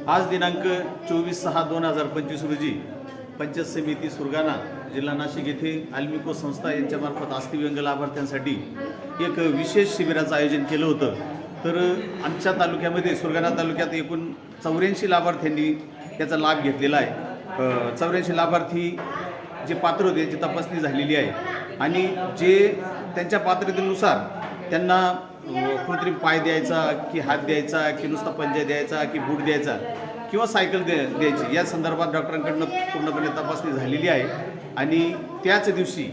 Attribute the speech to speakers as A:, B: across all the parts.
A: आज दिनांक 24/6/2025 रोजी पंचायत समिती सुरगाणा जिल्हा नाशिक येथे अल्मिको संस्था यांच्यामार्फत अस्थिव्यंग लाभार्थ्यांसाठी एक विशेष शिबिराचं आयोजन केलं होतं। तर आमच्या तालुक्यामध्ये सुरगाणा तालुक्यात एकूण 84 लाभार्थ्यांनी त्याचा लाभ घेतलेला आहे। 84 लाभार्थी जे पात्र होते त्यांची तपासणी झालेली आहे आणि जे त्यांच्या पात्रतेनुसार त्यांना कृत्रिम पाय द्यायचा की हात द्यायचा की नुसता पंजा द्यायचा की बूट द्यायचा किंवा सायकल द्यायची या संदर्भात डॉक्टरांकडून पूर्णपणे तपासणी झालेली आहे। आणि त्याच दिवशी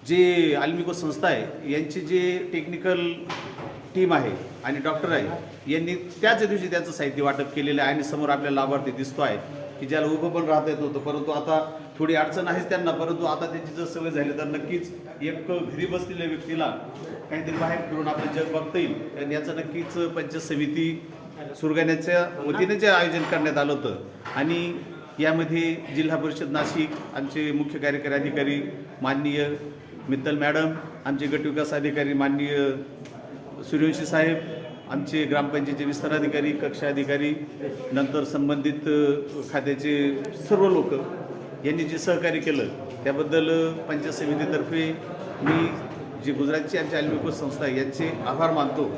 A: जे अल्मिको संस्था आहे यांची जे टेक्निकल टीम आहे आणि डॉक्टर आहे यांनी त्याच दिवशी त्याचं साहित्य वाटप केलेलं आहे आणि समोर आपल्याला लाभार्थी दिसतो आहे की ज्याला उभं पण राहता येत होतं, परंतु आता थोडी अडचण आहेच त्यांना, परंतु आता त्याची जर सवय झाली तर नक्कीच एक घरी बसलेल्या व्यक्तीला काहीतरी बाहेर फिरून आपलं जग बघता येईल आणि याचं नक्कीच पंचायत समिती सुरगाण्याच्या वतीने जे आयोजन करण्यात आलं होतं। आणि यामध्ये जिल्हा परिषद नाशिक, आमचे मुख्य कार्यकारी अधिकारी माननीय मित्तल मॅडम, आमचे गटविकास अधिकारी माननीय सूर्यवंशी साहेब, आमचे ग्रामपंचायतीचे विस्तार अधिकारी, कक्षा अधिकारी, नंतर संबंधित खात्याचे सर्व लोक यांनी जे सहकार्य केलं त्याबद्दल पंचायत समितीतर्फे मी जे गुजरातची आमची अल्मिको संस्था यांचे आभार मानतो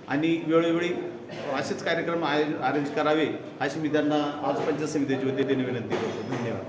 A: आणि वेळोवेळी असेच कार्यक्रम अरेंज करावे अशी मी त्यांना आज पंचायत समितीच्या वतीने विनंती करतो। धन्यवाद।